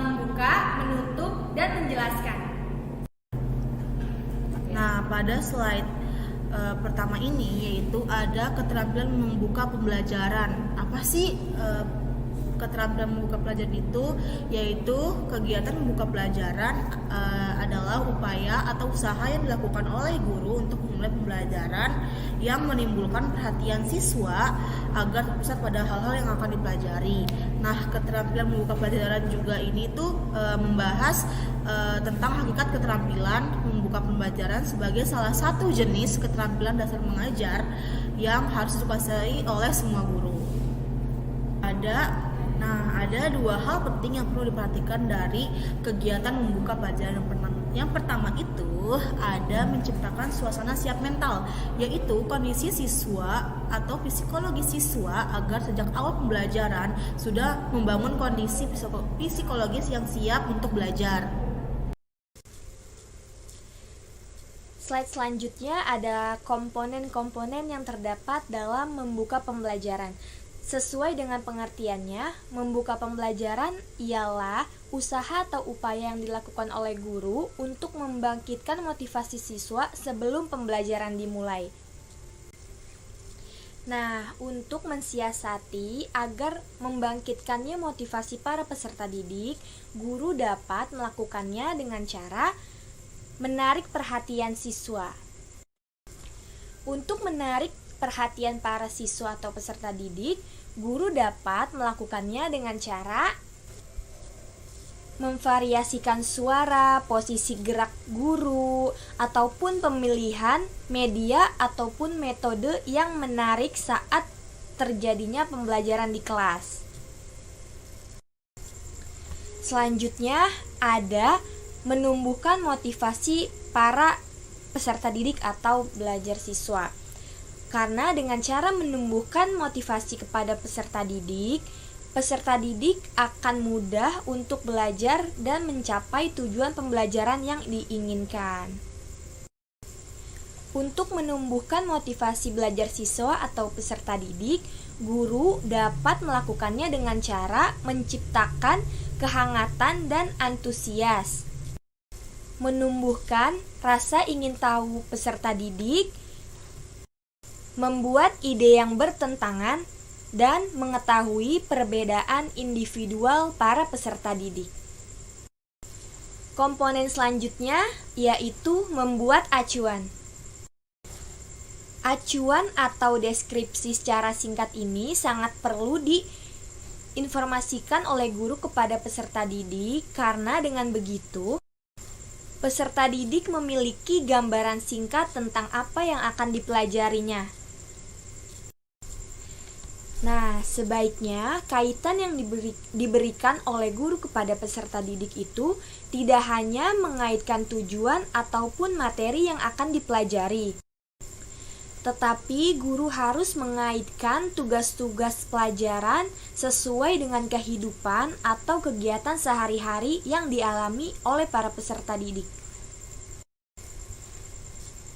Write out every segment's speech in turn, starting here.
membuka, menutup, dan menjelaskan. Nah, pada slide pertama ini yaitu ada keterampilan membuka pembelajaran. Apa sih keterampilan membuka pelajaran itu? Yaitu kegiatan membuka pelajaran adalah upaya atau usaha yang dilakukan oleh guru untuk memulai pembelajaran yang menimbulkan perhatian siswa agar terpusat pada hal-hal yang akan dipelajari. Nah, keterampilan membuka pelajaran juga ini tuh membahas tentang hakikat keterampilan membuka pembelajaran sebagai salah satu jenis keterampilan dasar mengajar yang harus dikuasai oleh semua guru. Ada dua hal penting yang perlu diperhatikan dari kegiatan membuka pelajaran. Yang pertama itu ada menciptakan suasana siap mental, yaitu kondisi siswa atau psikologi siswa agar sejak awal pembelajaran sudah membangun kondisi psikologis yang siap untuk belajar. Slide selanjutnya ada komponen-komponen yang terdapat dalam membuka pembelajaran. Sesuai dengan pengertiannya, membuka pembelajaran ialah usaha atau upaya yang dilakukan oleh guru untuk membangkitkan motivasi siswa sebelum pembelajaran dimulai. Nah, untuk mensiasati agar membangkitkannya motivasi para peserta didik, guru dapat melakukannya dengan cara menarik perhatian siswa. Untuk menarik perhatian para siswa atau peserta didik, guru dapat melakukannya dengan cara memvariasikan suara, posisi gerak guru, ataupun pemilihan media ataupun metode yang menarik saat terjadinya pembelajaran di kelas. Selanjutnya ada menumbuhkan motivasi para peserta didik atau belajar siswa. Karena dengan cara menumbuhkan motivasi kepada peserta didik akan mudah untuk belajar dan mencapai tujuan pembelajaran yang diinginkan. Untuk menumbuhkan motivasi belajar siswa atau peserta didik, guru dapat melakukannya dengan cara menciptakan kehangatan dan antusias, menumbuhkan rasa ingin tahu peserta didik, membuat ide yang bertentangan, dan mengetahui perbedaan individual para peserta didik. Komponen selanjutnya yaitu membuat acuan. Acuan atau deskripsi secara singkat ini sangat perlu diinformasikan oleh guru kepada peserta didik karena dengan begitu peserta didik memiliki gambaran singkat tentang apa yang akan dipelajarinya. Nah, sebaiknya kaitan yang diberikan oleh guru kepada peserta didik itu tidak hanya mengaitkan tujuan ataupun materi yang akan dipelajari, tetapi guru harus mengaitkan tugas-tugas pelajaran sesuai dengan kehidupan atau kegiatan sehari-hari yang dialami oleh para peserta didik.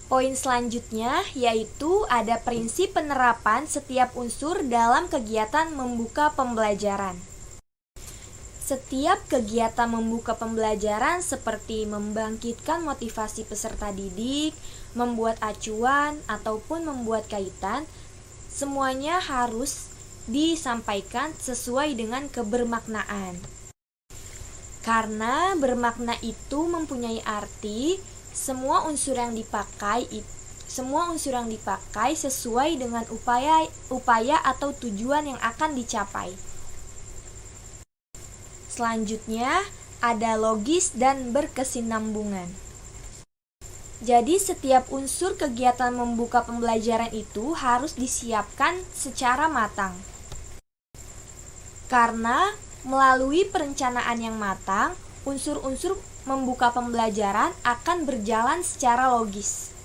Poin selanjutnya yaitu ada prinsip penerapan setiap unsur dalam kegiatan membuka pembelajaran. Setiap kegiatan membuka pembelajaran seperti membangkitkan motivasi peserta didik, membuat acuan, ataupun membuat kaitan, semuanya harus disampaikan sesuai dengan kebermaknaan. Karena bermakna itu mempunyai arti, semua unsur yang dipakai sesuai dengan upaya atau tujuan yang akan dicapai. Selanjutnya, ada logis dan berkesinambungan. Jadi, setiap unsur kegiatan membuka pembelajaran itu harus disiapkan secara matang. Karena melalui perencanaan yang matang, unsur-unsur membuka pembelajaran akan berjalan secara logis,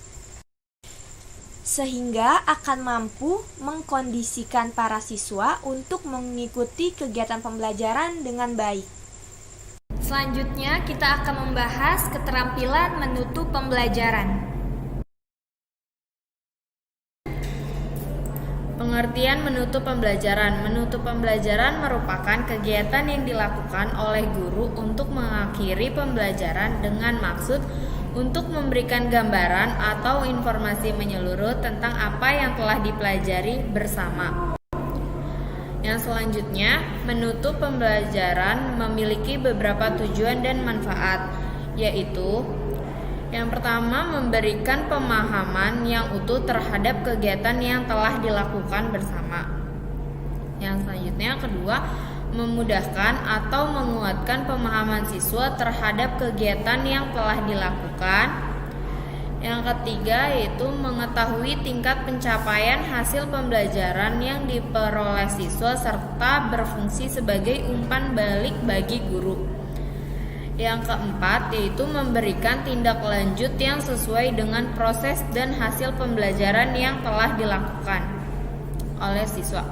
sehingga akan mampu mengkondisikan para siswa untuk mengikuti kegiatan pembelajaran dengan baik. Selanjutnya, kita akan membahas keterampilan menutup pembelajaran. Pengertian menutup pembelajaran. Menutup pembelajaran merupakan kegiatan yang dilakukan oleh guru untuk mengakhiri pembelajaran dengan maksud untuk memberikan gambaran atau informasi menyeluruh tentang apa yang telah dipelajari bersama. Yang selanjutnya, menutup pembelajaran memiliki beberapa tujuan dan manfaat, yaitu yang pertama, memberikan pemahaman yang utuh terhadap kegiatan yang telah dilakukan bersama. Yang selanjutnya, kedua, memudahkan atau menguatkan pemahaman siswa terhadap kegiatan yang telah dilakukan. Yang ketiga, yaitu mengetahui tingkat pencapaian hasil pembelajaran yang diperoleh siswa serta berfungsi sebagai umpan balik bagi guru. Yang keempat, yaitu memberikan tindak lanjut yang sesuai dengan proses dan hasil pembelajaran yang telah dilakukan oleh siswa.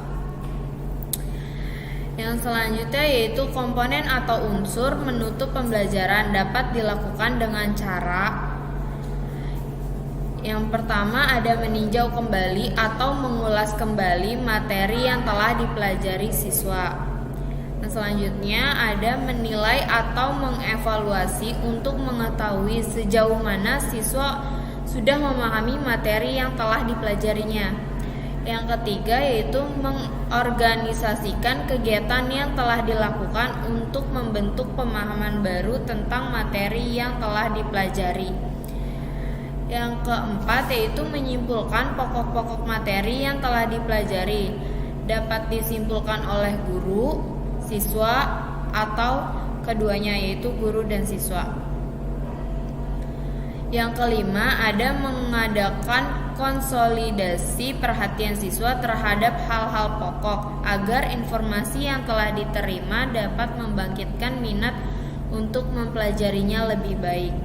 Yang selanjutnya yaitu komponen atau unsur menutup pembelajaran dapat dilakukan dengan cara yang pertama ada meninjau kembali atau mengulas kembali materi yang telah dipelajari siswa. Selanjutnya ada menilai atau mengevaluasi untuk mengetahui sejauh mana siswa sudah memahami materi yang telah dipelajarinya. Yang ketiga yaitu mengorganisasikan kegiatan yang telah dilakukan untuk membentuk pemahaman baru tentang materi yang telah dipelajari. Yang keempat yaitu menyimpulkan pokok-pokok materi yang telah dipelajari. Dapat disimpulkan oleh guru, siswa, atau keduanya yaitu guru dan siswa. Yang kelima ada mengadakan konsolidasi perhatian siswa terhadap hal-hal pokok agar informasi yang telah diterima dapat membangkitkan minat untuk mempelajarinya lebih baik.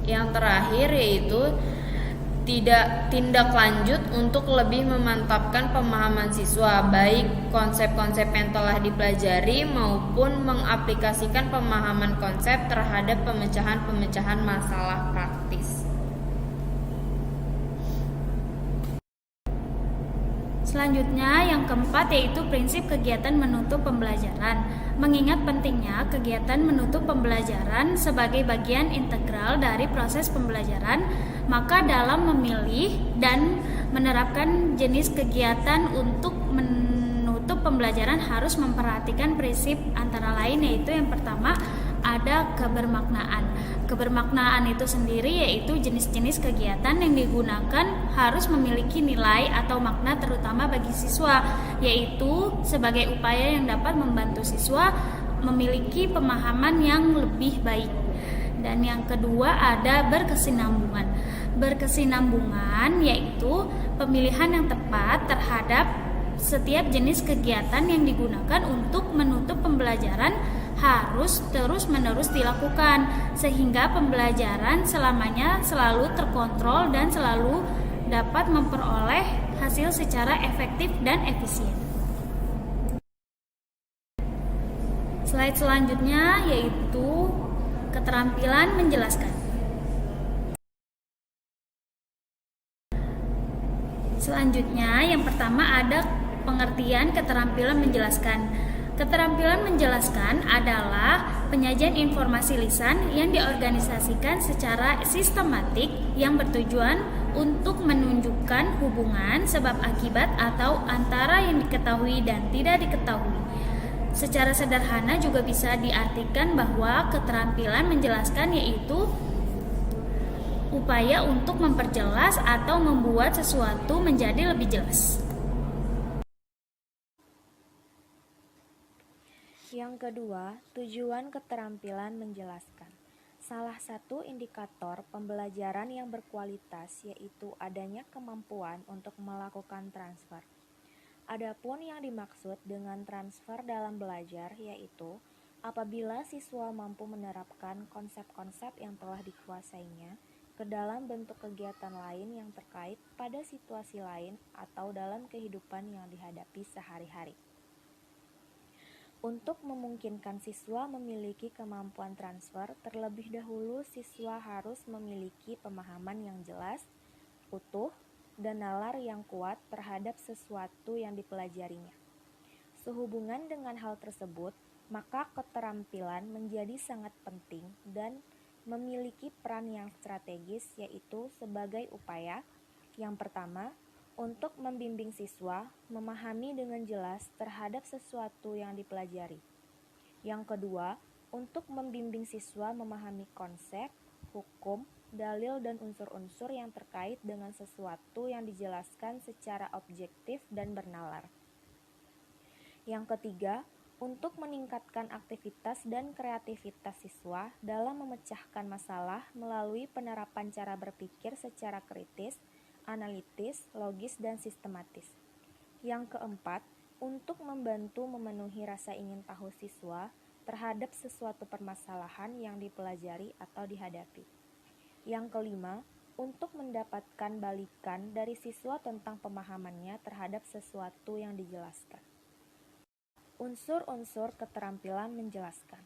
Yang terakhir yaitu tindak lanjut untuk lebih memantapkan pemahaman siswa, baik konsep-konsep yang telah dipelajari maupun mengaplikasikan pemahaman konsep terhadap pemecahan-pemecahan masalah praktis. Selanjutnya yang keempat yaitu prinsip kegiatan menutup pembelajaran. Mengingat pentingnya kegiatan menutup pembelajaran sebagai bagian integral dari proses pembelajaran, maka dalam memilih dan menerapkan jenis kegiatan untuk menutup pembelajaran harus memperhatikan prinsip antara lain yaitu yang pertama ada kebermaknaan. Kebermaknaan itu sendiri yaitu jenis-jenis kegiatan yang digunakan harus memiliki nilai atau makna terutama bagi siswa, yaitu sebagai upaya yang dapat membantu siswa memiliki pemahaman yang lebih baik. Dan yang kedua ada berkesinambungan. Berkesinambungan yaitu pemilihan yang tepat terhadap setiap jenis kegiatan yang digunakan untuk menutup pembelajaran harus terus-menerus dilakukan sehingga pembelajaran selamanya selalu terkontrol dan selalu dapat memperoleh hasil secara efektif dan efisien. Slide selanjutnya yaitu keterampilan menjelaskan. Selanjutnya yang pertama ada pengertian keterampilan menjelaskan. Keterampilan menjelaskan adalah penyajian informasi lisan yang diorganisasikan secara sistematik yang bertujuan untuk menunjukkan hubungan sebab akibat atau antara yang diketahui dan tidak diketahui. Secara sederhana juga bisa diartikan bahwa keterampilan menjelaskan yaitu upaya untuk memperjelas atau membuat sesuatu menjadi lebih jelas. Yang kedua, tujuan keterampilan menjelaskan. Salah satu indikator pembelajaran yang berkualitas yaitu adanya kemampuan untuk melakukan transfer. Adapun yang dimaksud dengan transfer dalam belajar yaitu apabila siswa mampu menerapkan konsep-konsep yang telah dikuasainya ke dalam bentuk kegiatan lain yang terkait pada situasi lain atau dalam kehidupan yang dihadapi sehari-hari. Untuk memungkinkan siswa memiliki kemampuan transfer, terlebih dahulu siswa harus memiliki pemahaman yang jelas, utuh, dan nalar yang kuat terhadap sesuatu yang dipelajarinya. Sehubungan dengan hal tersebut, maka keterampilan menjadi sangat penting dan memiliki peran yang strategis, yaitu sebagai upaya yang pertama, untuk membimbing siswa memahami dengan jelas terhadap sesuatu yang dipelajari. Yang kedua, untuk membimbing siswa memahami konsep, hukum, dalil, dan unsur-unsur yang terkait dengan sesuatu yang dijelaskan secara objektif dan bernalar. Yang ketiga, untuk meningkatkan aktivitas dan kreativitas siswa dalam memecahkan masalah melalui penerapan cara berpikir secara kritis, analitis, logis, dan sistematis. Yang keempat, untuk membantu memenuhi rasa ingin tahu siswa terhadap sesuatu permasalahan yang dipelajari atau dihadapi. Yang kelima, untuk mendapatkan balikan dari siswa tentang pemahamannya terhadap sesuatu yang dijelaskan. Unsur-unsur keterampilan menjelaskan.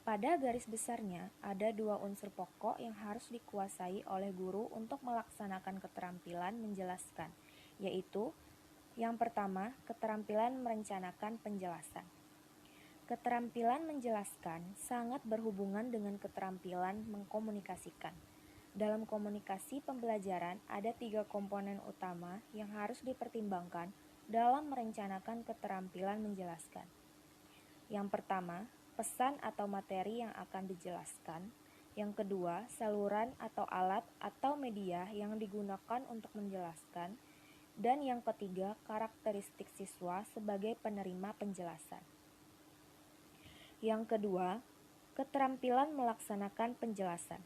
Pada garis besarnya, ada dua unsur pokok yang harus dikuasai oleh guru untuk melaksanakan keterampilan menjelaskan, yaitu yang pertama, keterampilan merencanakan penjelasan. Keterampilan menjelaskan sangat berhubungan dengan keterampilan mengkomunikasikan. Dalam komunikasi pembelajaran, ada 3 komponen utama yang harus dipertimbangkan dalam merencanakan keterampilan menjelaskan. Yang pertama, pesan atau materi yang akan dijelaskan. Yang kedua, saluran atau alat atau media yang digunakan untuk menjelaskan. Dan yang ketiga, karakteristik siswa sebagai penerima penjelasan. Yang kedua, keterampilan melaksanakan penjelasan.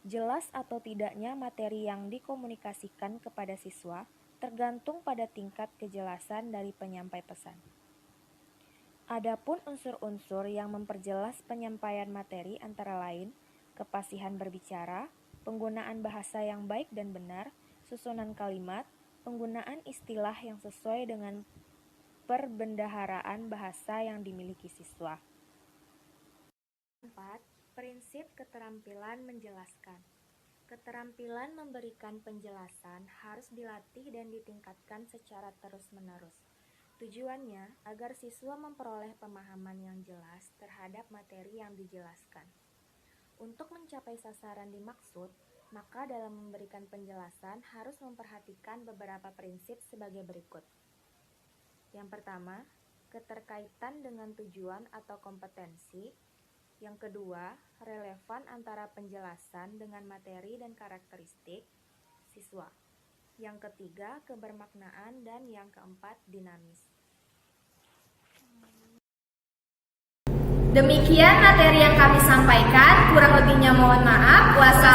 Jelas atau tidaknya materi yang dikomunikasikan kepada siswa tergantung pada tingkat kejelasan dari penyampai pesan. Adapun unsur-unsur yang memperjelas penyampaian materi antara lain kefasihan berbicara, penggunaan bahasa yang baik dan benar, susunan kalimat, penggunaan istilah yang sesuai dengan perbendaharaan bahasa yang dimiliki siswa. 4. Prinsip keterampilan menjelaskan. Keterampilan memberikan penjelasan harus dilatih dan ditingkatkan secara terus-menerus. Tujuannya agar siswa memperoleh pemahaman yang jelas terhadap materi yang dijelaskan. Untuk mencapai sasaran dimaksud, maka dalam memberikan penjelasan harus memperhatikan beberapa prinsip sebagai berikut. Yang pertama, keterkaitan dengan tujuan atau kompetensi. Yang kedua, relevan antara penjelasan dengan materi dan karakteristik siswa. Yang ketiga, kebermaknaan, dan yang keempat, dinamis. Demikian materi yang kami sampaikan, kurang lebihnya mohon maaf. Wassalamualaikum